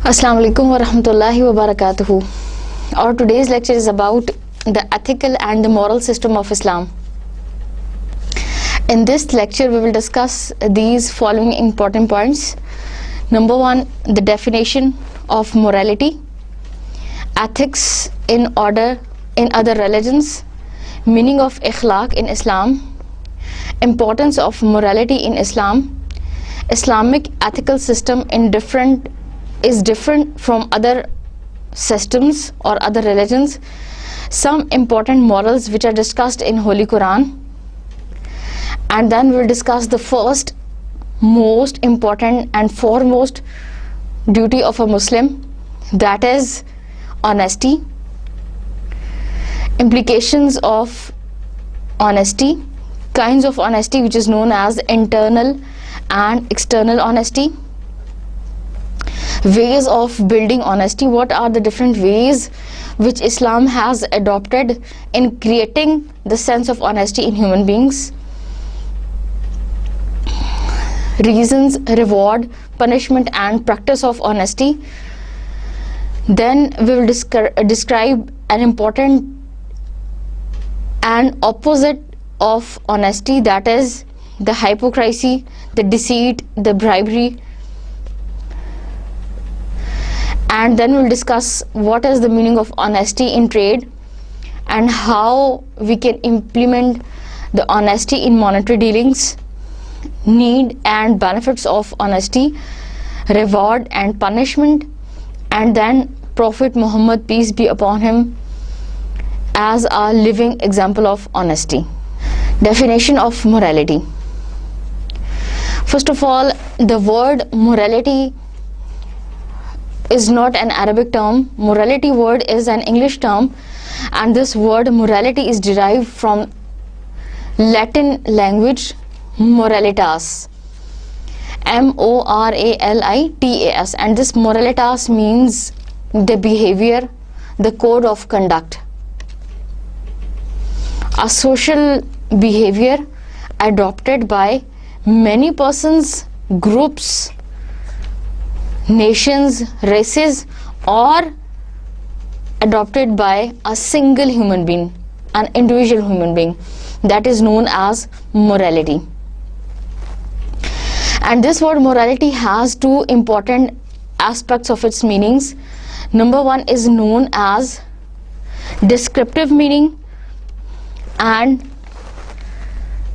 Assalamu alaikum wa rahmatullahi wa barakatuhu. Our today's lecture is about the ethical and the moral system of Islam. In this lecture, we will discuss these following important points. Number one, the definition of morality, ethics in other religions, meaning of ikhlaq in Islam, importance of morality in Islam, Islamic ethical system is different from other systems or other religions, some important morals which are discussed in Holy Quran, and then we will discuss the first most important and foremost duty of a Muslim, that is honesty, implications of honesty, kinds of honesty which is known as internal and external honesty, ways of building honesty, what are the different ways which Islam has adopted in creating the sense of honesty in human beings, reasons, reward, punishment and practice of honesty. Then we will describe an important and opposite of honesty, that is the hypocrisy, the deceit, the bribery. And then we will discuss what is the meaning of honesty in trade and how we can implement the honesty in monetary dealings, need and benefits of honesty, reward and punishment, and then Prophet Muhammad, peace be upon him, as a living example of honesty. Definition of morality. First of all, the word morality is not an Arabic term. Morality word is an English term, and this word morality is derived from Latin language moralitas, moralitas, and this moralitas means the behavior, the code of conduct, a social behavior adopted by many persons, groups, nations, races, or adopted by a single human being, an individual human being. That is known as morality. And this word morality has two important aspects of its meanings. Number one is known as descriptive meaning, and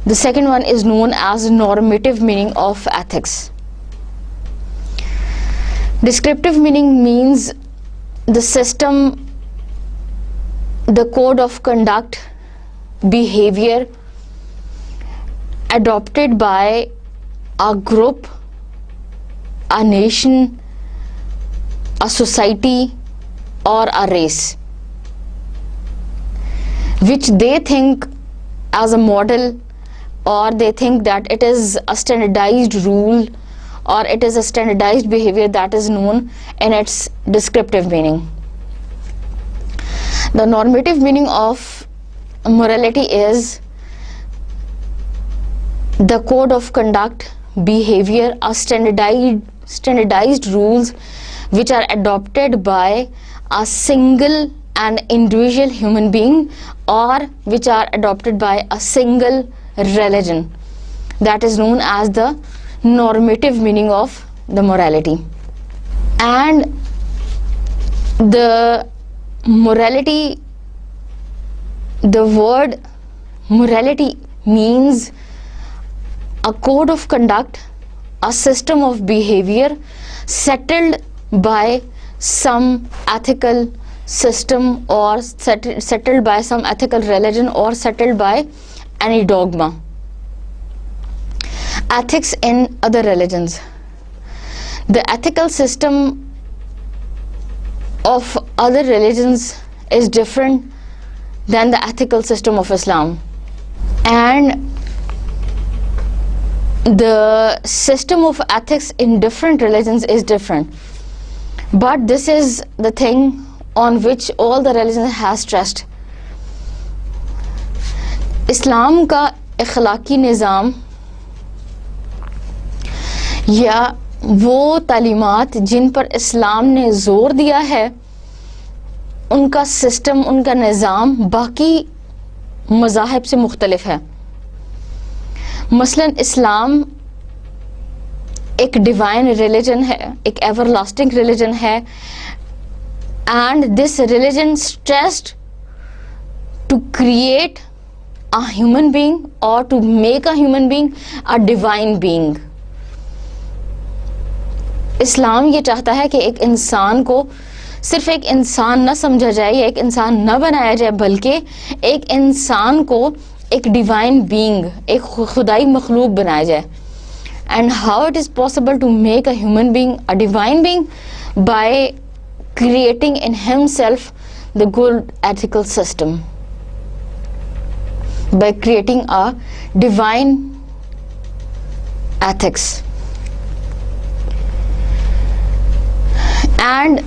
the second one is known as normative meaning of ethics. Descriptive meaning means the system, the code of conduct, behavior adopted by a group, a nation, a society, or a race, which they think as a model, or they think that it is a standardized rule, or it is a standardized behavior that is known in its descriptive meaning. The normative meaning of morality is the code of conduct, behavior, or standardized rules which are adopted by a single and individual human being, or which are adopted by a single religion. That is known as the normative meaning of the morality. And the morality, the word morality means a code of conduct, a system of behavior settled by some ethical system, or settled by some ethical religion, or settled by any dogma. Ethics in other religions. The ethical system of other religions is different than the ethical system of Islam, and the system of ethics in different religions is different, but this is the thing on which all the religions has stressed. اسلام کا اخلاقی نظام یا وہ تعلیمات جن پر اسلام نے زور دیا ہے ان کا سسٹم، ان کا نظام باقی مذاہب سے مختلف ہے. مثلا اسلام ایک ڈیوائن ریلیجن ہے، ایک ایور لاسٹنگ ریلیجن ہے، and this religion stressed to create a human being or to make a human being a divine being. اسلام یہ چاہتا ہے کہ ایک انسان کو صرف ایک انسان نہ سمجھا جائے یا ایک انسان نہ بنایا جائے، بلکہ ایک انسان کو ایک ڈیوائن بینگ، ایک خدائی مخلوق بنایا جائے. And how it is possible to make a human being a divine being? By creating in himself the good ethical system, by creating a divine ethics. And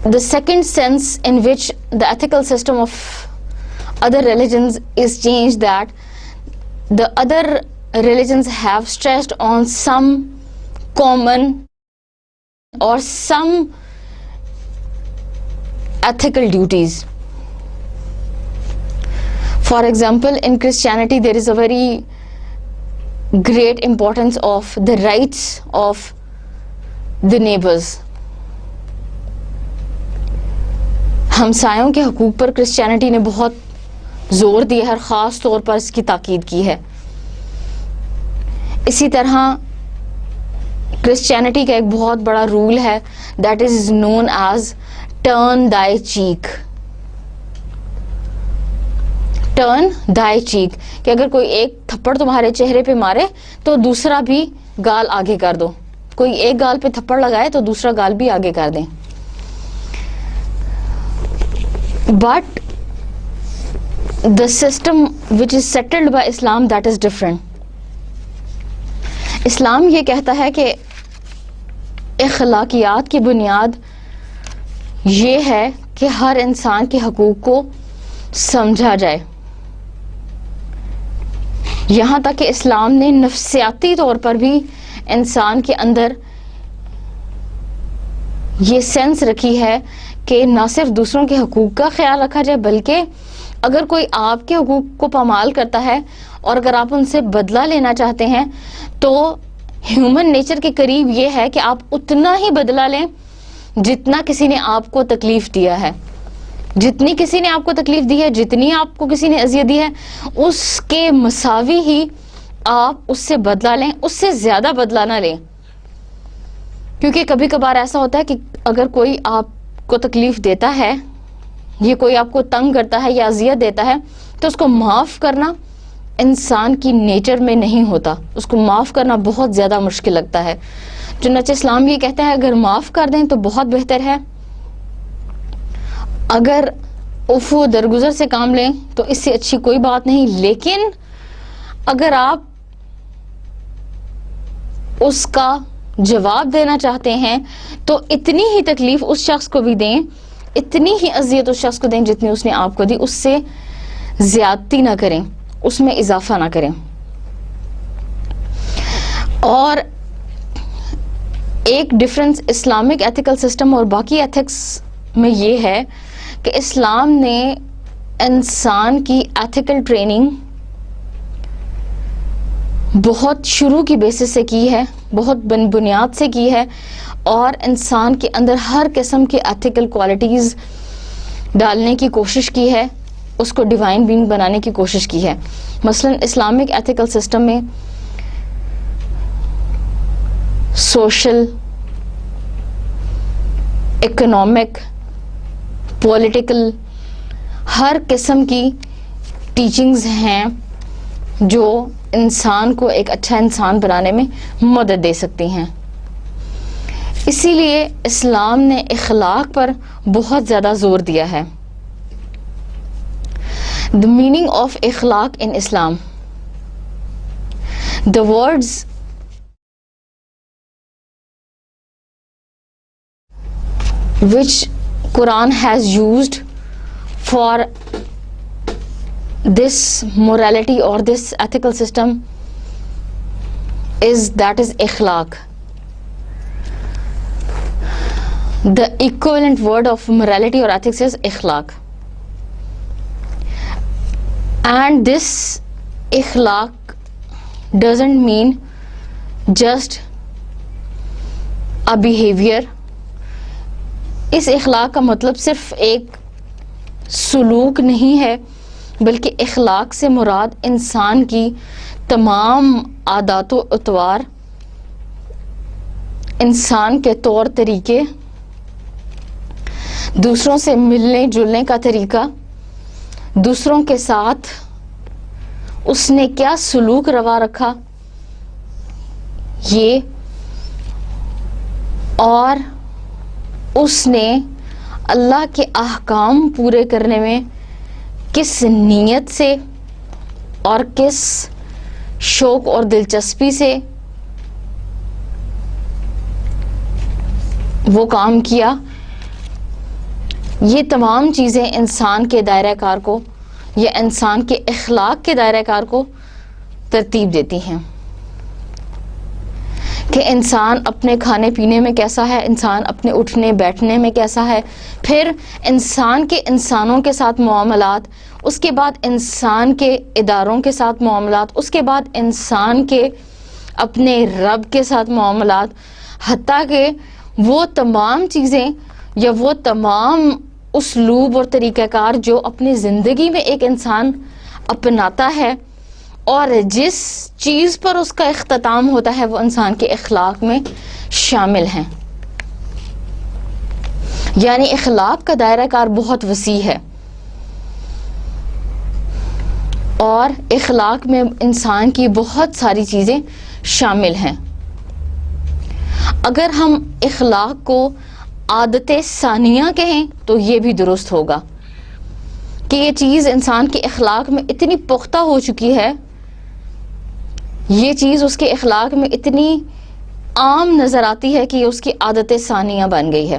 the second sense in which the ethical system of other religions is changed, that the other religions have stressed on some common or some ethical duties. For example, in Christianity there is a very great importance of the rights of the neighbors. ہمسایوں کے حقوق پر Christianity نے بہت زور دیا ہے اور خاص طور پر اس کی تاکید کی ہے. اسی طرح کرسچینٹی کا ایک بہت بڑا رول ہے that is known as turn thy cheek. Turn thy cheek کہ اگر کوئی ایک تھپڑ تمہارے چہرے پہ مارے تو دوسرا بھی گال آگے کر دو. کوئی ایک گال پہ تھپڑ لگائے تو دوسرا گال بھی آگے کر دیں. But the system which is settled by Islam, that is different. اسلام یہ کہتا ہے کہ اخلاقیات کی بنیاد یہ ہے کہ ہر انسان کے حقوق کو سمجھا جائے. یہاں تک کہ اسلام نے نفسیاتی طور پر بھی انسان کے اندر یہ سینس رکھی ہے کہ نہ صرف دوسروں کے حقوق کا خیال رکھا جائے، بلکہ اگر کوئی آپ کے حقوق کو پامال کرتا ہے اور اگر آپ ان سے بدلہ لینا چاہتے ہیں تو ہیومن نیچر کے قریب یہ ہے کہ آپ اتنا ہی بدلہ لیں جتنا کسی نے آپ کو تکلیف دیا ہے. جتنی کسی نے آپ کو تکلیف دی ہے، جتنی آپ کو کسی نے اذیت دی ہے، اس کے مساوی ہی آپ اس سے بدلہ لیں، اس سے زیادہ بدلہ نہ لیں. کیونکہ کبھی کبھار ایسا ہوتا ہے کہ اگر کوئی آپ کو تکلیف دیتا ہے، یہ کوئی آپ کو تنگ کرتا ہے یا اذیت دیتا ہے، تو اس کو معاف کرنا انسان کی نیچر میں نہیں ہوتا. اس کو معاف کرنا بہت زیادہ مشکل لگتا ہے. چنانچہ اسلام یہ کہتا ہے اگر معاف کر دیں تو بہت بہتر ہے، اگر عفو درگزر سے کام لیں تو اس سے اچھی کوئی بات نہیں. لیکن اگر آپ اس کا جواب دینا چاہتے ہیں تو اتنی ہی تکلیف اس شخص کو بھی دیں، اتنی ہی اذیت اس شخص کو دیں جتنی اس نے آپ کو دی. اس سے زیادتی نہ کریں، اس میں اضافہ نہ کریں. اور ایک ڈفرنس اسلامک ایتھیکل سسٹم اور باقی ایتھکس میں یہ ہے کہ اسلام نے انسان کی ایتھیکل ٹریننگ بہت شروع کی بیسس سے کی ہے، بہت بنیاد سے کی ہے، اور انسان کے اندر ہر قسم کی ایتھیکل کوالٹیز ڈالنے کی کوشش کی ہے، اس کو ڈیوائن بینگ بنانے کی کوشش کی ہے. مثلا اسلامک ایتھیکل سسٹم میں سوشل، اکنامک، پولیٹیکل ہر قسم کی ٹیچنگز ہیں جو انسان کو ایک اچھا انسان بنانے میں مدد دے سکتی ہیں. اسی لیے اسلام نے اخلاق پر بہت زیادہ زور دیا ہے. The meaning of اخلاق in Islam. The words which Quran has used for this morality or this ethical system is اخلاق. The equivalent word of morality or ethics is ikhlaq. And this ikhlaq doesn't mean just a behavior. اس اخلاق کا مطلب صرف ایک سلوک نہیں ہے، بلکہ اخلاق سے مراد انسان کی تمام عادات و اطوار، انسان کے طور طریقے، دوسروں سے ملنے جلنے کا طریقہ، دوسروں کے ساتھ اس نے کیا سلوک روا رکھا، یہ، اور اس نے اللہ کے احکام پورے کرنے میں کس نیت سے اور کس شوق اور دلچسپی سے وہ کام کیا، یہ تمام چیزیں انسان کے دائرہ کار کو یا انسان کے اخلاق کے دائرہ کار کو ترتیب دیتی ہیں کہ انسان اپنے کھانے پینے میں کیسا ہے، انسان اپنے اٹھنے بیٹھنے میں کیسا ہے، پھر انسان کے انسانوں کے ساتھ معاملات، اس کے بعد انسان کے اداروں کے ساتھ معاملات، اس کے بعد انسان کے اپنے رب کے ساتھ معاملات، حتیٰ کہ وہ تمام چیزیں یا وہ تمام اسلوب اور طریقہ کار جو اپنی زندگی میں ایک انسان اپناتا ہے اور جس چیز پر اس کا اختتام ہوتا ہے وہ انسان کے اخلاق میں شامل ہیں. یعنی اخلاق کا دائرہ کار بہت وسیع ہے اور اخلاق میں انسان کی بہت ساری چیزیں شامل ہیں. اگر ہم اخلاق کو عادت ثانیہ کہیں تو یہ بھی درست ہوگا کہ یہ چیز انسان کے اخلاق میں اتنی پختہ ہو چکی ہے، یہ چیز اس کے اخلاق میں اتنی عام نظر آتی ہے کہ یہ اس کی عادت ثانیہ بن گئی ہے.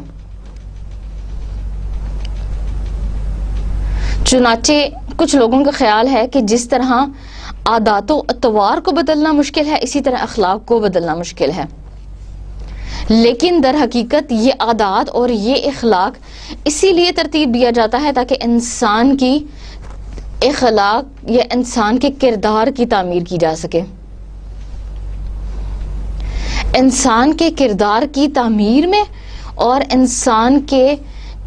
چنانچہ کچھ لوگوں کا خیال ہے کہ جس طرح عادات و اطوار کو بدلنا مشکل ہے، اسی طرح اخلاق کو بدلنا مشکل ہے. لیکن در حقیقت یہ عادات اور یہ اخلاق اسی لیے ترتیب دیا جاتا ہے تاکہ انسان کی اخلاق یا انسان کے کردار کی تعمیر کی جا سکے. انسان کے کردار کی تعمیر میں اور انسان کے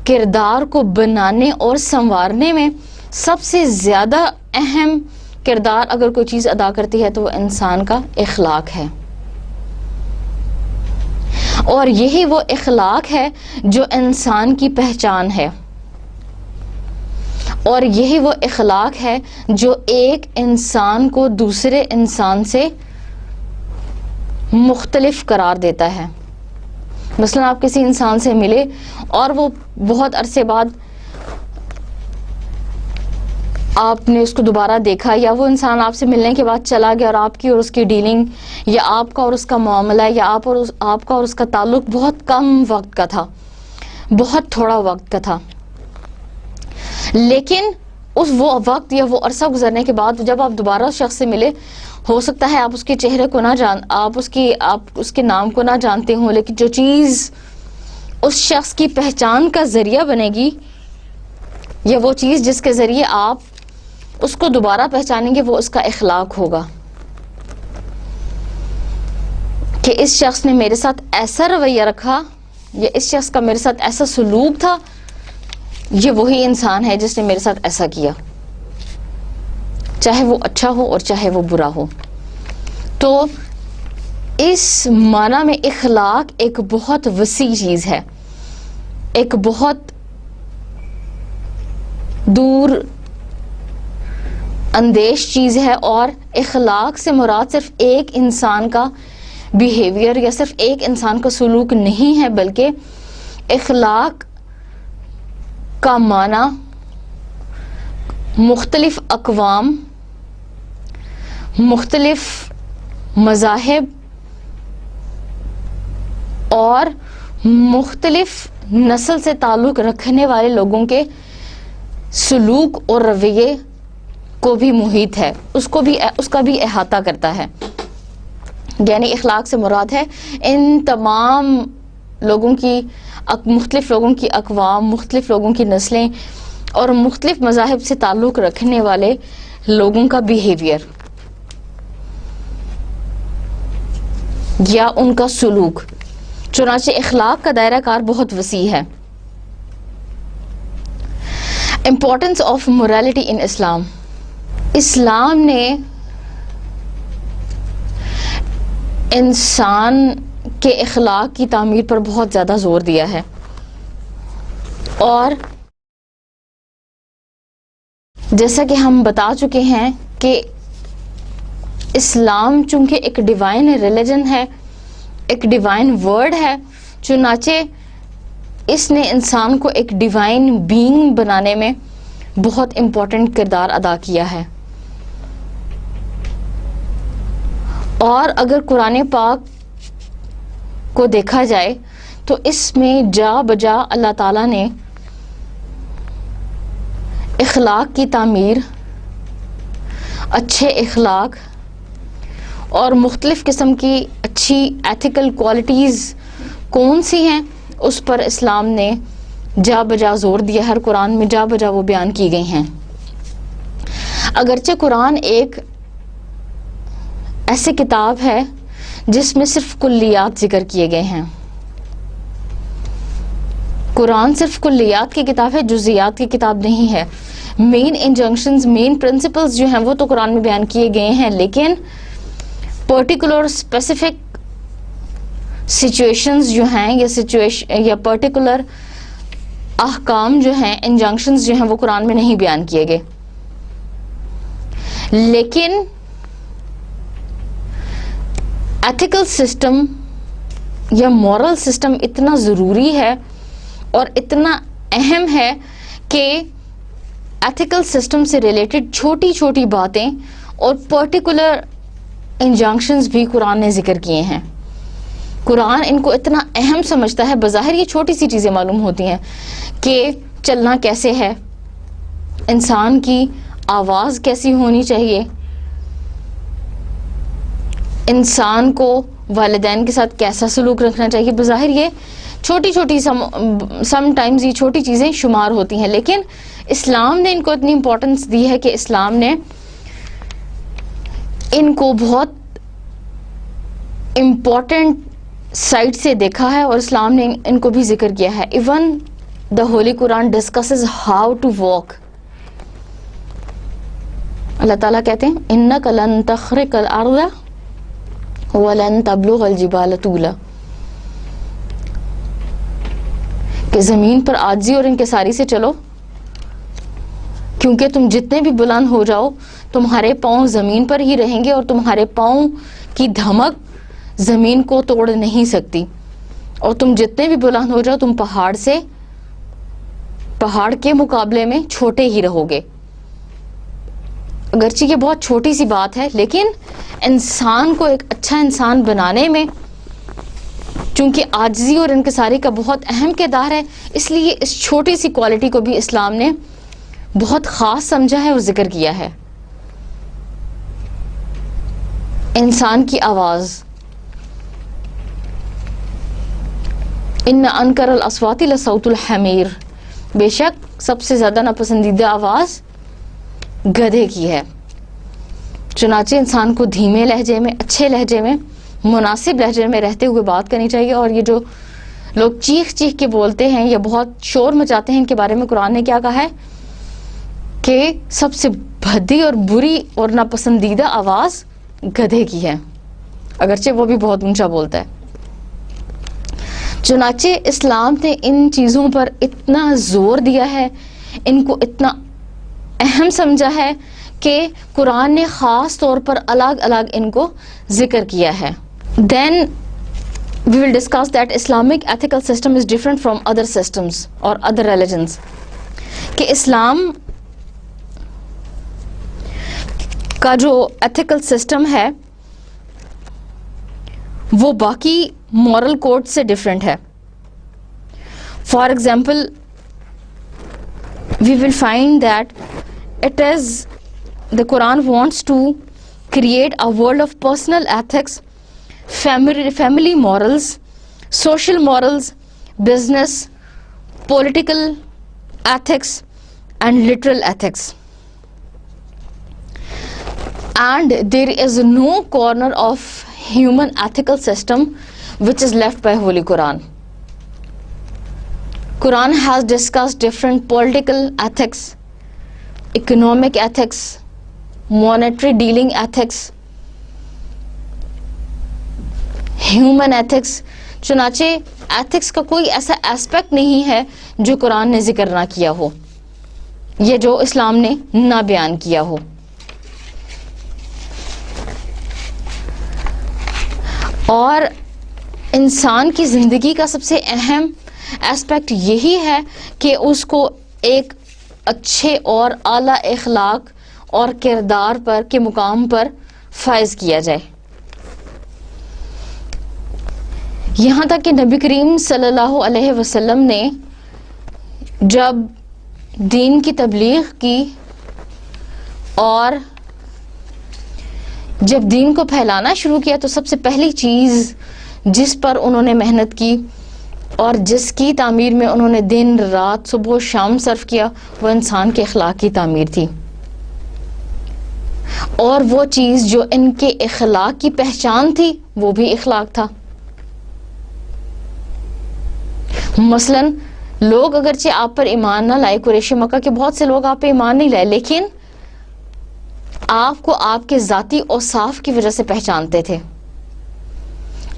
کردار کو بنانے اور سنوارنے میں سب سے زیادہ اہم کردار اگر کوئی چیز ادا کرتی ہے تو وہ انسان کا اخلاق ہے. اور یہی وہ اخلاق ہے جو انسان کی پہچان ہے، اور یہی وہ اخلاق ہے جو ایک انسان کو دوسرے انسان سے مختلف قرار دیتا ہے. مثلا آپ کسی انسان سے ملے اور وہ بہت عرصے بعد آپ نے اس کو دوبارہ دیکھا، یا وہ انسان آپ سے ملنے کے بعد چلا گیا اور آپ کی اور اس کی ڈیلنگ یا آپ کا اور اس کا معاملہ یا آپ کا اور اس کا تعلق بہت کم وقت کا تھا، بہت تھوڑا وقت کا تھا، لیکن وہ وقت یا وہ عرصہ گزرنے کے بعد جب آپ دوبارہ اس شخص سے ملے، ہو سکتا ہے آپ اس کے چہرے کو آپ اس کے نام کو نہ جانتے ہوں، لیکن جو چیز اس شخص کی پہچان کا ذریعہ بنے گی یا وہ چیز جس کے ذریعے آپ اس کو دوبارہ پہچانیں گے وہ اس کا اخلاق ہوگا کہ اس شخص نے میرے ساتھ ایسا رویہ رکھا یا اس شخص کا میرے ساتھ ایسا سلوک تھا، یہ وہی انسان ہے جس نے میرے ساتھ ایسا کیا، چاہے وہ اچھا ہو اور چاہے وہ برا ہو. تو اس معنی میں اخلاق ایک بہت وسیع چیز ہے، ایک بہت دور اندیش چیز ہے، اور اخلاق سے مراد صرف ایک انسان کا بیہیویئر یا صرف ایک انسان کا سلوک نہیں ہے، بلکہ اخلاق کا معنی مختلف اقوام، مختلف مذاہب اور مختلف نسل سے تعلق رکھنے والے لوگوں کے سلوک اور رویے کو بھی محیط ہے، اس کا بھی احاطہ کرتا ہے. یعنی اخلاق سے مراد ہے ان تمام لوگوں کی مختلف لوگوں کی اقوام، مختلف لوگوں کی نسلیں اور مختلف مذاہب سے تعلق رکھنے والے لوگوں کا بیہیویئر یا ان کا سلوک. چنانچہ اخلاق کا دائرہ کار بہت وسیع ہے. امپورٹنس آف مورالٹی ان اسلام. اسلام نے انسان کے اخلاق کی تعمیر پر بہت زیادہ زور دیا ہے، اور جیسا کہ ہم بتا چکے ہیں کہ اسلام چونکہ ایک ڈیوائن ریلیجن ہے، ایک ڈیوائن ورڈ ہے، چنانچہ اس نے انسان کو ایک ڈیوائن بینگ بنانے میں بہت امپورٹنٹ کردار ادا کیا ہے. اور اگر قرآن پاک کو دیکھا جائے تو اس میں جا بجا اللہ تعالیٰ نے اخلاق کی تعمیر، اچھے اخلاق اور مختلف قسم کی اچھی ایتھیکل کوالٹیز کون سی ہیں اس پر اسلام نے جا بجا زور دیا. ہر قرآن میں جا بجا وہ بیان کی گئی ہیں. اگرچہ قرآن ایک ایسی کتاب ہے جس میں صرف کلیات ذکر کیے گئے ہیں. قرآن صرف کلیات کی کتاب ہے، جزیات کی کتاب نہیں ہے. مین انجنکشنز، مین پرنسپلز جو ہیں وہ تو قرآن میں بیان کیے گئے ہیں، لیکن پرٹیکولر اسپیسیفک سچویشنز جو ہیں یا پرٹیکولر احکام جو ہیں، انجنکشنز جو ہیں وہ قرآن میں نہیں بیان کیے گئے. لیکن ایتھیکل سسٹم یا مورل سسٹم اتنا ضروری ہے اور اتنا اہم ہے کہ ایتھیکل سسٹم سے ریلیٹڈ چھوٹی چھوٹی باتیں اور پرٹیکولر انجنکشنز بھی قرآن نے ذکر کیے ہیں. قرآن ان کو اتنا اہم سمجھتا ہے. بظاہر یہ چھوٹی سی چیزیں معلوم ہوتی ہیں کہ چلنا کیسے ہے، انسان کی آواز کیسی ہونی چاہیے، انسان کو والدین کے ساتھ کیسا سلوک رکھنا چاہیے. بظاہر یہ چھوٹی چھوٹی سم ٹائمز یہ چھوٹی چیزیں شمار ہوتی ہیں، لیکن اسلام نے ان کو اتنی امپورٹنس دی ہے کہ اسلام نے ان کو بہت امپورٹنٹ سائڈ سے دیکھا ہے اور اسلام نے ان کو بھی ذکر کیا ہے. Even the holy Quran discusses how to walk. اللہ تعالیٰ کہتے ہیں اِنَّكَ لَن تَخْرِقَ الْأَرْضَ وَلَن تَبْلُغَ الْجِبَالَ طُولًا، کہ زمین پر عاجزی اور انکساری سے چلو، کیونکہ تم جتنے بھی بلند ہو جاؤ تمہارے پاؤں زمین پر ہی رہیں گے اور تمہارے پاؤں کی دھمک زمین کو توڑ نہیں سکتی، اور تم جتنے بھی بلند ہو جاؤ تم پہاڑ کے مقابلے میں چھوٹے ہی رہو گے. اگرچہ یہ بہت چھوٹی سی بات ہے، لیکن انسان کو ایک اچھا انسان بنانے میں چونکہ عاجزی اور انکساری کا بہت اہم کردار ہے، اس لیے اس چھوٹی سی کوالٹی کو بھی اسلام نے بہت خاص سمجھا ہے اور ذکر کیا ہے. انسان کی آواز، ان انکر الاصوات لصوت الحمیر، بے شک سب سے زیادہ ناپسندیدہ آواز گدھے کی ہے. چنانچہ انسان کو دھیمے لہجے میں، اچھے لہجے میں، مناسب لہجے میں رہتے ہوئے بات کرنی چاہیے. اور یہ جو لوگ چیخ چیخ کے بولتے ہیں یا بہت شور مچاتے ہیں، ان کے بارے میں قرآن نے کیا کہا ہے کہ سب سے بھدی اور بری اور ناپسندیدہ آواز گدھے کی ہے، اگرچہ وہ بھی بہت اونچا بولتا ہے. چنانچہ اسلام نے ان چیزوں پر اتنا زور دیا ہے، ان کو اتنا اہم سمجھا ہے کہ قرآن نے خاص طور پر الگ الگ ان کو ذکر کیا ہے. Then we will discuss that Islamic ethical system is different from other systems or other religions. کہ اسلام کا جو ethical system ہے وہ باقی moral code سے different ہے. For example, we will find that it is the Quran wants to create a world of personal ethics, family morals, social morals, business, political ethics and literal ethics. And there is no corner of human ethical system which is left by Holy Quran. Quran has discussed different political ethics, economic ethics, monetary dealing ethics, human ethics. چنانچہ ethics کا کوئی ایسا aspect نہیں ہے جو قرآن نے ذکر نہ کیا ہو یا جو اسلام نے نہ بیان کیا ہو. اور انسان کی زندگی کا سب سے اہم ایسپیکٹ یہی ہے کہ اس کو ایک اچھے اور اعلیٰ اخلاق اور کردار پر کے مقام پر فائز کیا جائے. یہاں تک کہ نبی کریم صلی اللہ علیہ وسلم نے جب دین کی تبلیغ کی اور جب دین کو پھیلانا شروع کیا تو سب سے پہلی چیز جس پر انہوں نے محنت کی اور جس کی تعمیر میں انہوں نے دن رات صبح و شام صرف کیا وہ انسان کے اخلاق کی تعمیر تھی. اور وہ چیز جو ان کے اخلاق کی پہچان تھی وہ بھی اخلاق تھا. مثلاً لوگ اگرچہ آپ پر ایمان نہ لائے، قریش مکہ کے بہت سے لوگ آپ پہ ایمان نہیں لائے، لیکن آپ کو آپ کے ذاتی اوصاف کی وجہ سے پہچانتے تھے،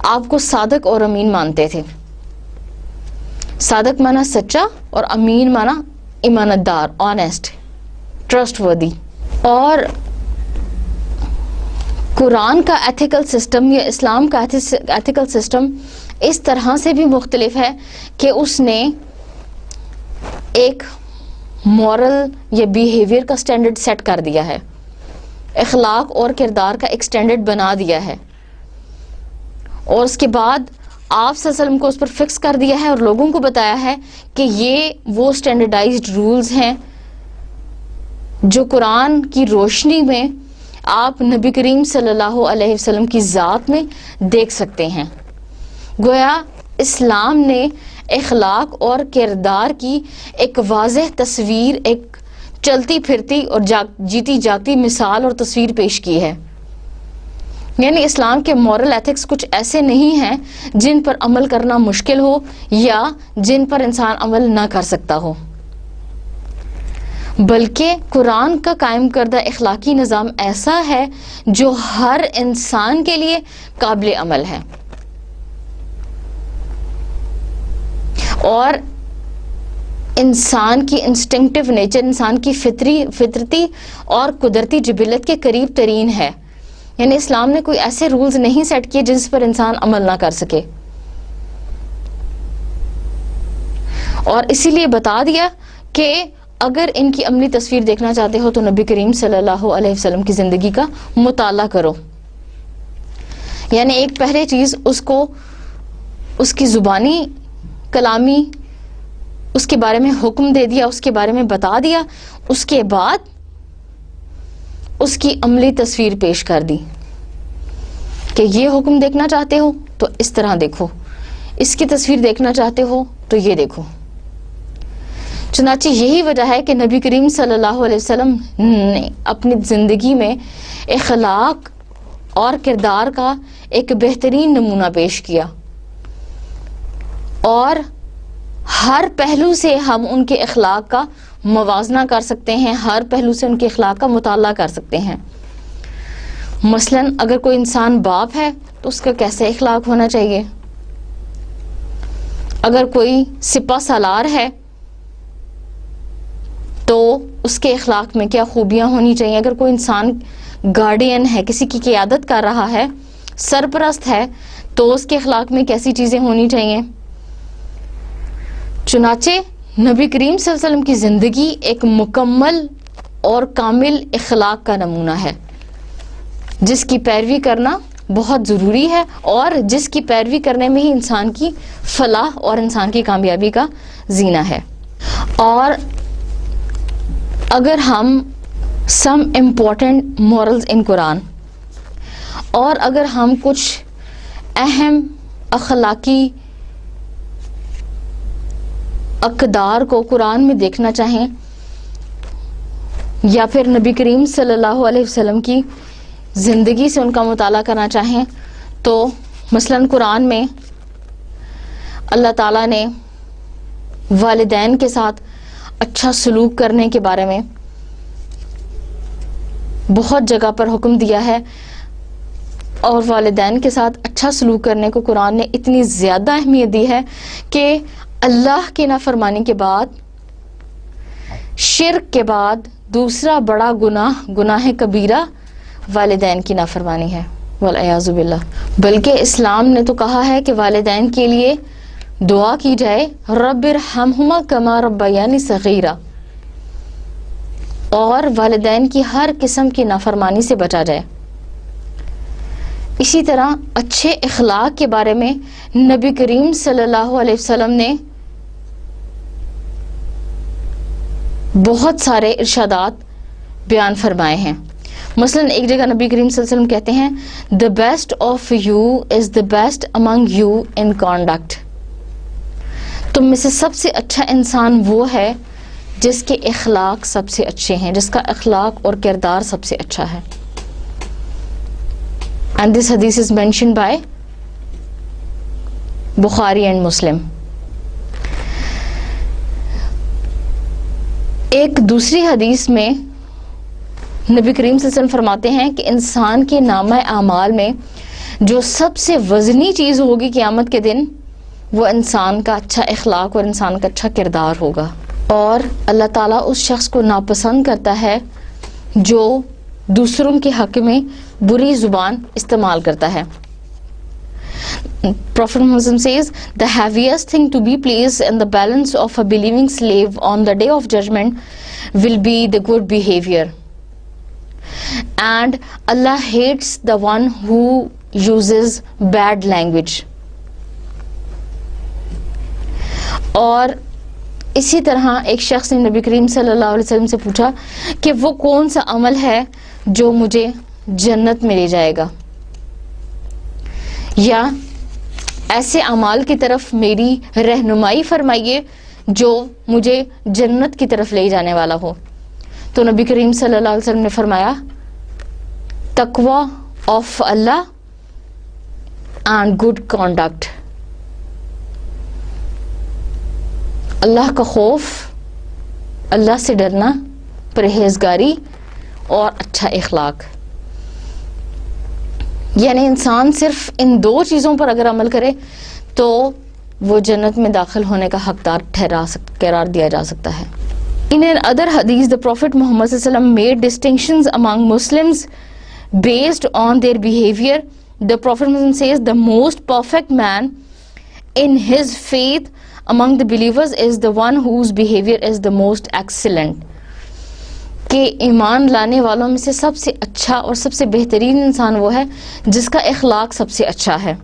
آپ کو صادق اور امین مانتے تھے. صادق مانا سچا اور امین مانا ایمانت دار، آنیسٹ، ٹرسٹ وردی. اور قرآن کا ایتھیکل سسٹم یا اسلام کا ایتھیکل سسٹم اس طرح سے بھی مختلف ہے کہ اس نے ایک مورل یا بیہیویئر کا سٹینڈرڈ سیٹ کر دیا ہے، اخلاق اور کردار کا ایک سٹینڈرڈ بنا دیا ہے، اور اس کے بعد آپ صلی اللہ علیہ وسلم کو اس پر فکس کر دیا ہے اور لوگوں کو بتایا ہے کہ یہ وہ سٹینڈرڈائزڈ رولز ہیں جو قرآن کی روشنی میں آپ نبی کریم صلی اللہ علیہ وسلم کی ذات میں دیکھ سکتے ہیں. گویا اسلام نے اخلاق اور کردار کی ایک واضح تصویر، ایک چلتی پھرتی اور جیتی جاگتی مثال اور تصویر پیش کی ہے. یعنی اسلام کے مورل ایتھکس کچھ ایسے نہیں ہیں جن پر عمل کرنا مشکل ہو یا جن پر انسان عمل نہ کر سکتا ہو، بلکہ قرآن کا قائم کردہ اخلاقی نظام ایسا ہے جو ہر انسان کے لیے قابل عمل ہے. اور انسان کی انسٹنکٹیو نیچر، انسان کی فطرتی اور قدرتی جبلت کے قریب ترین ہے. یعنی اسلام نے کوئی ایسے رولز نہیں سیٹ کیے جس پر انسان عمل نہ کر سکے، اور اسی لیے بتا دیا کہ اگر ان کی عملی تصویر دیکھنا چاہتے ہو تو نبی کریم صلی اللہ علیہ وسلم کی زندگی کا مطالعہ کرو. یعنی ایک پہلے چیز اس کو اس کی زبانی کلامی اس کے بارے میں حکم دے دیا، اس کے بارے میں بتا دیا، اس کے بعد اس کی عملی تصویر پیش کر دی کہ یہ حکم دیکھنا چاہتے ہو تو اس طرح دیکھو، اس کی تصویر دیکھنا چاہتے ہو تو یہ دیکھو. چنانچہ یہی وجہ ہے کہ نبی کریم صلی اللہ علیہ وسلم نے اپنی زندگی میں اخلاق اور کردار کا ایک بہترین نمونہ پیش کیا، اور ہر پہلو سے ہم ان کے اخلاق کا موازنہ کر سکتے ہیں، ہر پہلو سے ان کے اخلاق کا مطالعہ کر سکتے ہیں. مثلا اگر کوئی انسان باپ ہے تو اس کا کیسے اخلاق ہونا چاہیے، اگر کوئی سپہ سالار ہے تو اس کے اخلاق میں کیا خوبیاں ہونی چاہیے، اگر کوئی انسان گارڈین ہے، کسی کی قیادت کر رہا ہے، سرپرست ہے، تو اس کے اخلاق میں کیسی چیزیں ہونی چاہیے. چنانچہ نبی کریم صلی اللہ علیہ وسلم کی زندگی ایک مکمل اور کامل اخلاق کا نمونہ ہے جس کی پیروی کرنا بہت ضروری ہے، اور جس کی پیروی کرنے میں ہی انسان کی فلاح اور انسان کی کامیابی کا زینہ ہے. اور اگر ہم سم امپورٹنٹ مورلز ان قرآن، اور اگر ہم کچھ اہم اخلاقی اقدار کو قرآن میں دیکھنا چاہیں یا پھر نبی کریم صلی اللہ علیہ وسلم کی زندگی سے ان کا مطالعہ کرنا چاہیں تو مثلاً قرآن میں اللہ تعالیٰ نے والدین کے ساتھ اچھا سلوک کرنے کے بارے میں بہت جگہ پر حکم دیا ہے، اور والدین کے ساتھ اچھا سلوک کرنے کو قرآن نے اتنی زیادہ اہمیت دی ہے کہ اللہ کی نافرمانی کے بعد، شرک کے بعد دوسرا بڑا گناہ کبیرہ والدین کی نافرمانی ہے، والعیاذ باللہ۔ بلکہ اسلام نے تو کہا ہے کہ والدین کے لیے دعا کی جائے، رب ارحمہما کما ربیانی صغیرا، اور والدین کی ہر قسم کی نافرمانی سے بچا جائے۔ اسی طرح اچھے اخلاق کے بارے میں نبی کریم صلی اللہ علیہ وسلم نے بہت سارے ارشادات بیان فرمائے ہیں۔ مثلا ایک جگہ نبی کریم صلی اللہ علیہ وسلم کہتے ہیں the best of you is the best among you in conduct، تم میں سے سب سے اچھا انسان وہ ہے جس کے اخلاق سب سے اچھے ہیں، جس کا اخلاق اور کردار سب سے اچھا ہے۔ And this hadith is mentioned by Bukhari and Muslim۔ ایک دوسری حدیث میں نبی کریم صلی اللہ علیہ وسلم فرماتے ہیں کہ انسان کے نامہ اعمال میں جو سب سے وزنی چیز ہوگی قیامت کے دن، وہ انسان کا اچھا اخلاق اور انسان کا اچھا کردار ہوگا، اور اللہ تعالیٰ اس شخص کو ناپسند کرتا ہے جو دوسروں کے حق میں بری زبان استعمال کرتا ہے۔ Prophet Muhammad says, the heaviest thing to be placed in the balance of a believing slave on the day of judgment will be the good behavior, and Allah hates the one who uses bad language۔ اور اسی طرح ایک شخص نے نبی کریم صلی اللہ علیہ وسلم سے پوچھا کہ وہ کون سا عمل ہے جو مجھے جنت میں لے جائے گا، یا ایسے اعمال کی طرف میری رہنمائی فرمائیے جو مجھے جنت کی طرف لے جانے والا ہو۔ تو نبی کریم صلی اللہ علیہ وسلم نے فرمایا تقوی of Allah and good conduct, اللہ کا خوف، اللہ سے ڈرنا، پرہیزگاری اور اچھا اخلاق۔ یعنی انسان صرف ان دو چیزوں پر اگر عمل کرے تو وہ جنت میں داخل ہونے کا حقدار قرار دیا جا سکتا ہے۔ In another hadith, the Prophet Muhammad ﷺ made distinctions among Muslims based on their behavior. The Prophet Muhammad says the most perfect man in his faith among the believers is the one whose behavior is the most excellent، کہ ایمان لانے والوں میں سے سب سے اچھا اور سب سے بہترین انسان وہ ہے جس کا اخلاق سب سے اچھا ہے۔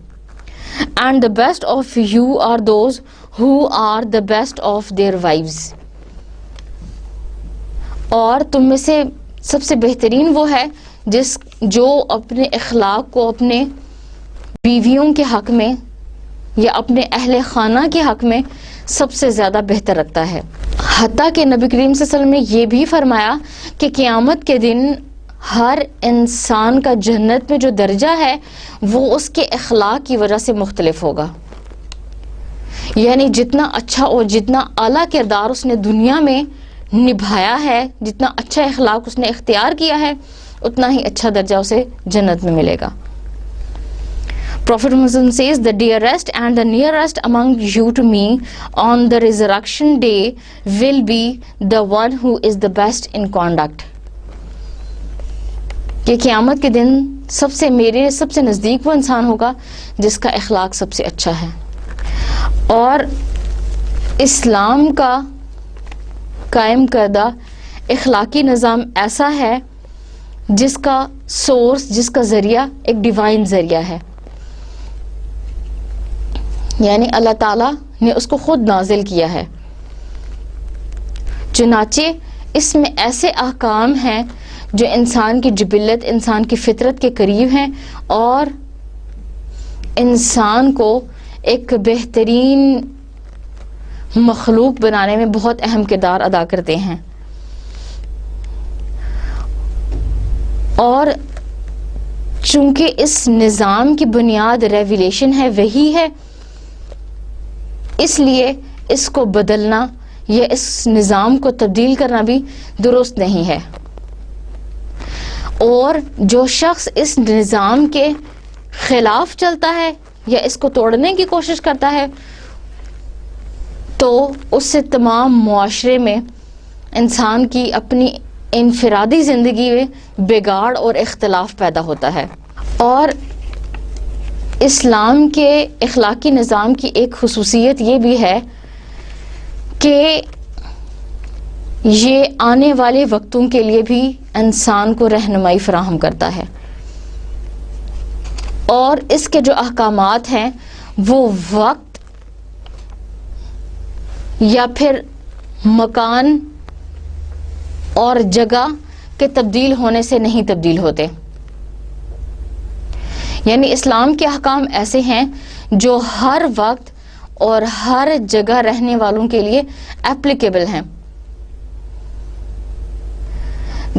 And the best of you are those who are the best of their wives، اور تم میں سے سب سے بہترین وہ ہے جو اپنے اخلاق کو اپنے بیویوں کے حق میں یا اپنے اہل خانہ کے حق میں سب سے زیادہ بہتر رکھتا ہے۔ حتیٰ کہ نبی کریم صلی اللہ علیہ وسلم نے یہ بھی فرمایا کہ قیامت کے دن ہر انسان کا جنت میں جو درجہ ہے وہ اس کے اخلاق کی وجہ سے مختلف ہوگا، یعنی جتنا اچھا اور جتنا اعلیٰ کردار اس نے دنیا میں نبھایا ہے، جتنا اچھا اخلاق اس نے اختیار کیا ہے، اتنا ہی اچھا درجہ اسے جنت میں ملے گا۔ Prophet Muhammad says, the dearest and the nearest among you to me on the resurrection day will be the one who is the best in conduct، کہ قیامت کے دن میرے سب سے نزدیک وہ انسان ہوگا جس کا اخلاق سب سے اچھا ہے۔ اور اسلام کا قائم کردہ اخلاقی نظام ایسا ہے جس کا سورس، جس کا ذریعہ ایک ڈیوائن ذریعہ ہے، یعنی اللہ تعالیٰ نے اس کو خود نازل کیا ہے۔ چنانچہ اس میں ایسے احکام ہیں جو انسان کی جبلت، انسان کی فطرت کے قریب ہیں اور انسان کو ایک بہترین مخلوق بنانے میں بہت اہم کردار ادا کرتے ہیں. اور چونکہ اس نظام کی بنیاد ریویلیشن ہے، وہی ہے، اس لیے اس کو بدلنا یا اس نظام کو تبدیل کرنا بھی درست نہیں ہے. اور جو شخص اس نظام کے خلاف چلتا ہے یا اس کو توڑنے کی کوشش کرتا ہے تو اس سے تمام معاشرے میں انسان کی اپنی انفرادی زندگی میں بگاڑ اور اختلاف پیدا ہوتا ہے. اور اسلام کے اخلاقی نظام کی ایک خصوصیت یہ بھی ہے کہ یہ آنے والے وقتوں کے لیے بھی انسان کو رہنمائی فراہم کرتا ہے، اور اس کے جو احکامات ہیں وہ وقت یا پھر مکان اور جگہ کے تبدیل ہونے سے نہیں تبدیل ہوتے. یعنی اسلام کے احکام ایسے ہیں جو ہر وقت اور ہر جگہ رہنے والوں کے لیے ایپلیکیبل ہیں.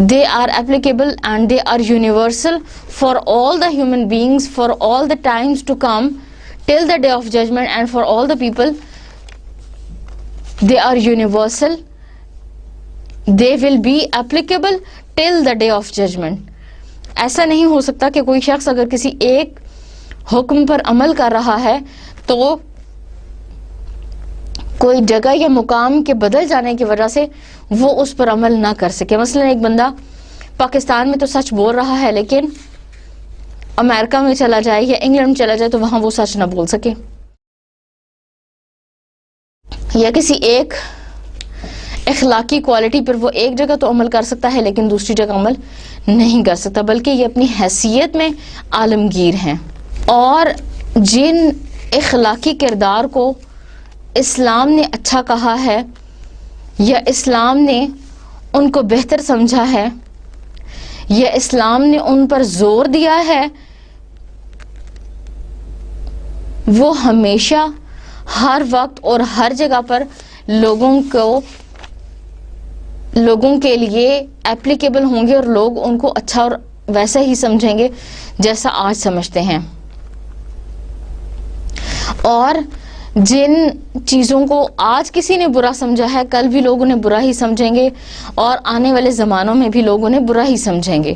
They are applicable and they are universal for all the human beings for all the times to come till the day of judgment, and for all the people they are universal. They will be applicable till the day of judgment. ایسا نہیں ہو سکتا کہ کوئی شخص اگر کسی ایک حکم پر عمل کر رہا ہے تو کوئی جگہ یا مقام کے بدل جانے کی وجہ سے وہ اس پر عمل نہ کر سکے. مثلا ایک بندہ پاکستان میں تو سچ بول رہا ہے لیکن امریکہ میں چلا جائے یا انگلینڈ میں چلا جائے تو وہاں وہ سچ نہ بول سکے. یا کسی ایک اخلاقی کوالٹی پر وہ ایک جگہ تو عمل کر سکتا ہے لیکن دوسری جگہ عمل نہیں کر سکتا، بلکہ یہ اپنی حیثیت میں عالمگیر ہیں. اور جن اخلاقی کردار کو اسلام نے اچھا کہا ہے یا اسلام نے ان کو بہتر سمجھا ہے یا اسلام نے ان پر زور دیا ہے، وہ ہمیشہ ہر وقت اور ہر جگہ پر لوگوں کے لیے ایپلیکیبل ہوں گے، اور لوگ ان کو اچھا اور ویسا ہی سمجھیں گے جیسا آج سمجھتے ہیں. اور جن چیزوں کو آج کسی نے برا سمجھا ہے کل بھی لوگ انہیں برا ہی سمجھیں گے، اور آنے والے زمانوں میں بھی لوگ انہیں برا ہی سمجھیں گے.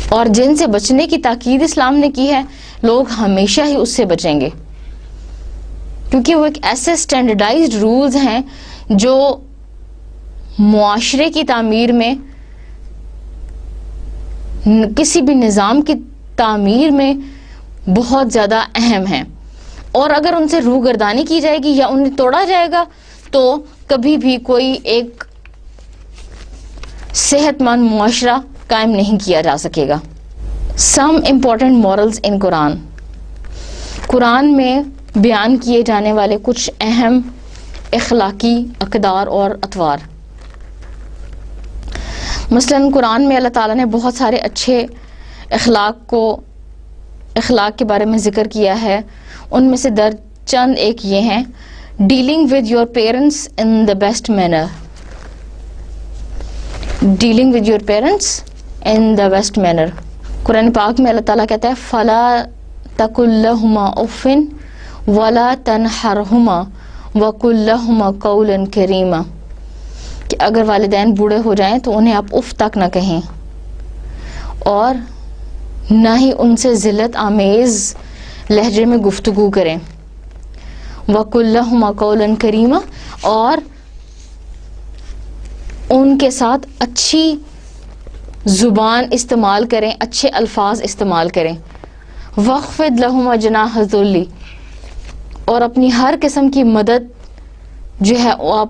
اور جن سے بچنے کی تاکید اسلام نے کی ہے لوگ ہمیشہ ہی اس سے بچیں گے، کیونکہ وہ ایک ایسے اسٹینڈرڈائزڈ رولز ہیں جو معاشرے کی تعمیر میں، کسی بھی نظام کی تعمیر میں بہت زیادہ اہم ہیں. اور اگر ان سے روگردانی کی جائے گی یا انہیں توڑا جائے گا تو کبھی بھی کوئی ایک صحت مند معاشرہ قائم نہیں کیا جا سکے گا. سم امپورٹنٹ مورلز ان قرآن. قرآن میں بیان کیے جانے والے کچھ اہم اخلاقی اقدار اور اطوار. مثلاً قرآن میں اللہ تعالیٰ نے بہت سارے اچھے اخلاق کے بارے میں ذکر کیا ہے. ان میں سے درج چند ایک یہ ہیں: dealing with your parents in the best manner. Dealing with your parents in the best manner. قرآن پاک میں اللہ تعالیٰ کہتا ہے فلا تقل لہما اف ولا تنہرہما وقل لہما قولا کریما، کہ اگر والدین بوڑھے ہو جائیں تو انہیں آپ اف تک نہ کہیں اور نہ ہی ان سے ذلت آمیز لہجے میں گفتگو کریں. وقل لہما قولا کریما، اور ان کے ساتھ اچھی زبان استعمال کریں، اچھے الفاظ استعمال کریں. وخفض لہما جناح الذل، اور اپنی ہر قسم کی مدد جو ہے وہ آپ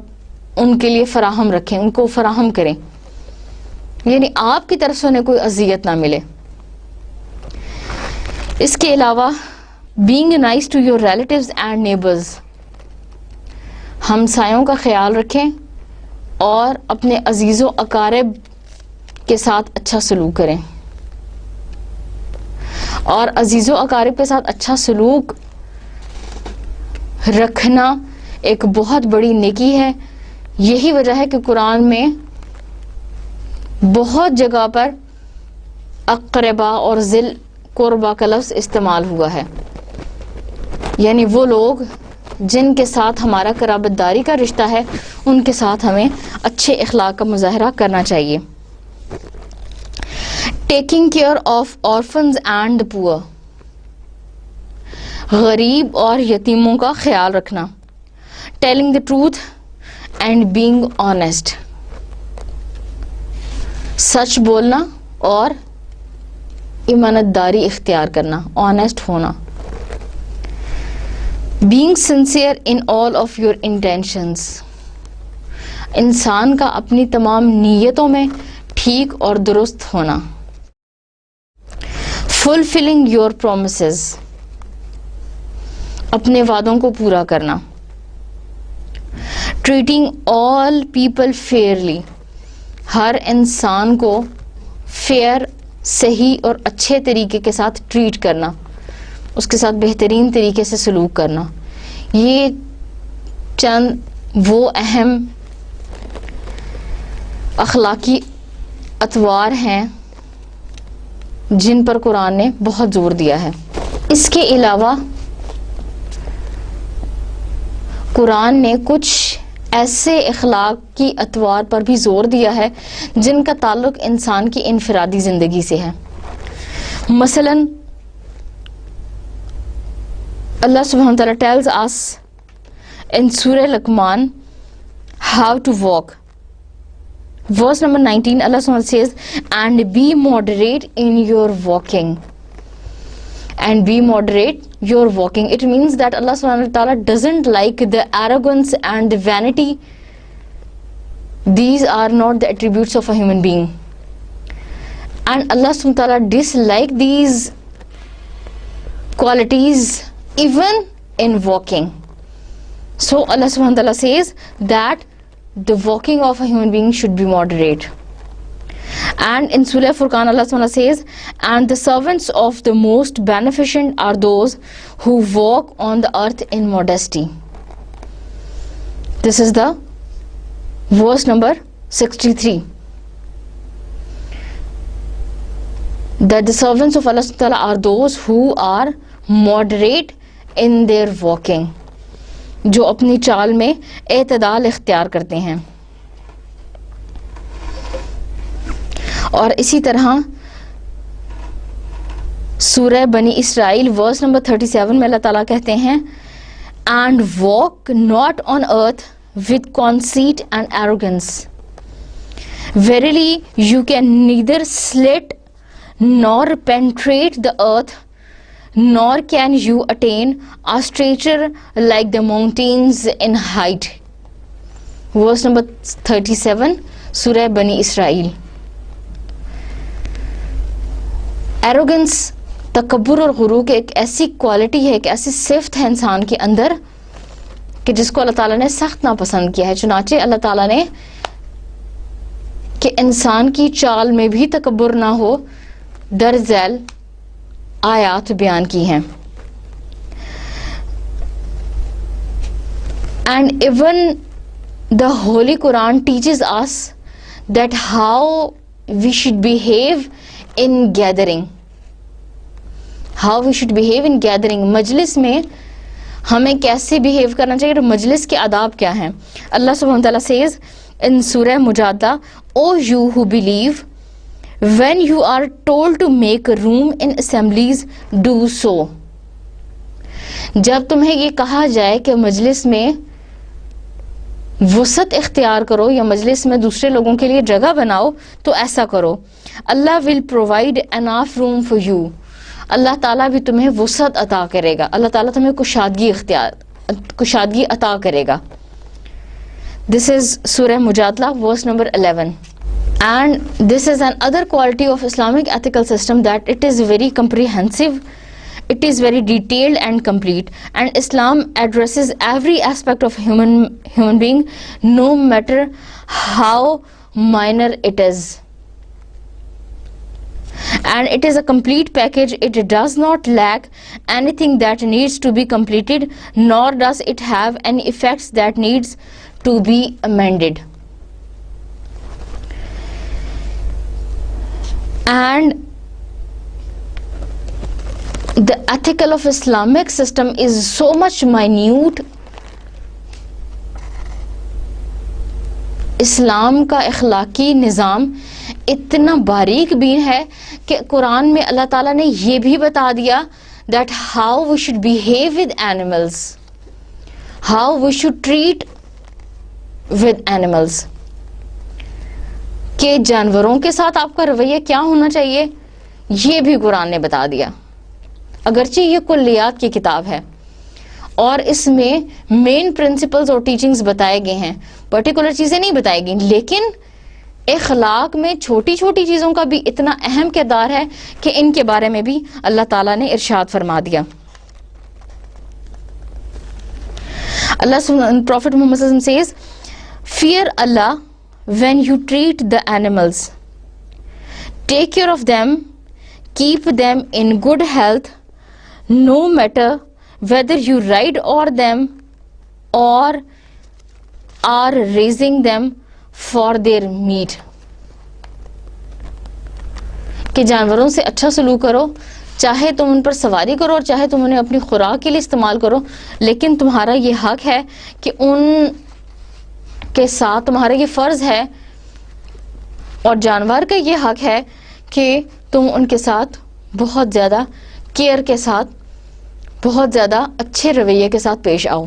ان کے لیے فراہم رکھیں، ان کو فراہم کریں، یعنی آپ کی طرف سے انہیں کوئی اذیت نہ ملے. اس کے علاوہ being nice to your relatives and neighbours, ہمسایوں کا خیال رکھیں اور اپنے عزیز و اقارب کے ساتھ اچھا سلوک کریں. اور عزیز و اقارب کے ساتھ اچھا سلوک رکھنا ایک بہت بڑی نیکی ہے. یہی وجہ ہے کہ قرآن میں بہت جگہ پر اقربا اور ذل قربا کا لفظ استعمال ہوا ہے، یعنی وہ لوگ جن کے ساتھ ہمارا قرابت داری کا رشتہ ہے ان کے ساتھ ہمیں اچھے اخلاق کا مظاہرہ کرنا چاہیے. Taking care of orphans and poor, غریب اور یتیموں کا خیال رکھنا. Telling the truth and being honest, سچ بولنا اور امانت داری اختیار کرنا، آنیسٹ ہونا. Being sincere in all of your intentions, انسان کا اپنی تمام نیتوں میں ٹھیک اور درست ہونا. فلفلنگ یور پرومسز، اپنے وعدوں کو پورا کرنا. ٹریٹنگ آل پیپل فیئرلی، ہر انسان کو فیئر، صحیح اور اچھے طریقے کے ساتھ ٹریٹ کرنا، اس کے ساتھ بہترین طریقے سے سلوک کرنا. یہ چند وہ اہم اخلاقی اطوار ہیں جن پر قرآن نے بہت زور دیا ہے. اس کے علاوہ قرآن نے کچھ ایسے اخلاق کی اطوار پر بھی زور دیا ہے جن کا تعلق انسان کی انفرادی زندگی سے ہے. مثلا اللہ سبحانہ وتعالی tells us in Surah Luqman how to walk. Verse number 19, Allah subhanahu wa ta'ala says, and be moderate in your walking. And be moderate your walking. It means that Allah subhanahu wa ta'ala doesn't like the arrogance and the vanity. These are not the attributes of a human being. And Allah subhanahu wa ta'ala dislikes these qualities even in walking. So Allah subhanahu wa ta'ala says that the walking of a human being should be moderate. And in Surah Furqan, Allah subhanahu wa ta'ala says, and the servants of the most beneficent are those who walk on the earth in modesty. This is the verse number 63. That the servants of Allah subhanahu wa ta'ala are those who are moderate in their walking, جو اپنی چال میں اعتدال اختیار کرتے ہیں. اور اسی طرح سورہ بنی اسرائیل ورس نمبر 37 میں اللہ تعالیٰ کہتے ہیں and walk not on earth with conceit and arrogance. Verily you can neither slit nor penetrate the earth, nor can you attain a stature like the mountains in height. Verse number 37 سورہ بنی اسرائیل. Arrogance, تکبر اور غرور ایک ایسی quality ہے، ایک ایسی صفت ہے انسان کے اندر کہ جس کو اللہ تعالیٰ نے سخت ناپسند کیا ہے. چنانچہ اللہ تعالیٰ نے کہ انسان کی چال میں بھی تکبر نہ ہو در ذیل آیات بیان کی ہیں. And even the Holy Quran teaches us that how we should behave in gathering. How we should behave in gathering. مجلس میں ہمیں کیسے behave کرنا چاہیے اور مجلس کے آداب کیا ہیں. اللہ سبحانہ وتعالی says in سورہ مجادلہ, O you who believe, when you are told to make room in assemblies, do so. جب تمہیں یہ کہا جائے کہ مجلس میں وسعت اختیار کرو یا مجلس میں دوسرے لوگوں کے لیے جگہ بناؤ تو ایسا کرو. اللہ will provide enough room for you. اللہ تعالیٰ بھی تمہیں وسعت عطا کرے گا. اللہ تعالیٰ تمہیں کشادگی عطا کرے گا. This is سورہ مجادلہ verse number 11. And this is another quality of Islamic ethical system, that it is very comprehensive, it is very detailed and complete, and Islam addresses every aspect of human being, no matter how minor it is. and it is a complete package. It does not lack anything that needs to be completed, nor does it have any effects that needs to be amended. And the ethical of Islamic system is so much minute. اسلام کا اخلاقی نظام اتنا باریک بین ہے کہ قرآن میں اللہ تعالیٰ نے یہ بھی بتا دیا that how we should behave with animals, how we should treat with animals, کہ جانوروں کے ساتھ آپ کا رویہ کیا ہونا چاہیے یہ بھی قرآن نے بتا دیا. اگرچہ یہ کلیات کی کتاب ہے اور اس میں مین پرنسپلز اور ٹیچنگز بتائے گئے ہیں, پرٹیکولر چیزیں نہیں بتائی گئی, لیکن اخلاق میں چھوٹی چھوٹی چیزوں کا بھی اتنا اہم کردار ہے کہ ان کے بارے میں بھی اللہ تعالیٰ نے ارشاد فرما دیا. Prophet Muhammad says, fear Allah when you treat the animals, take care of them, keep them in good health, no matter whether you ride over them or are raising them for their meat. کہ جانوروں سے اچھا سلوک کرو, چاہے تم ان پر سواری کرو اور چاہے تم انہیں اپنی خوراک کے لیے استعمال کرو, لیکن تمہارا یہ حق ہے کہ ان کے ساتھ تمہارا یہ فرض ہے اور جانور کا یہ حق ہے کہ تم ان کے ساتھ بہت زیادہ کیئر کے ساتھ, بہت زیادہ اچھے رویے کے ساتھ پیش آؤ.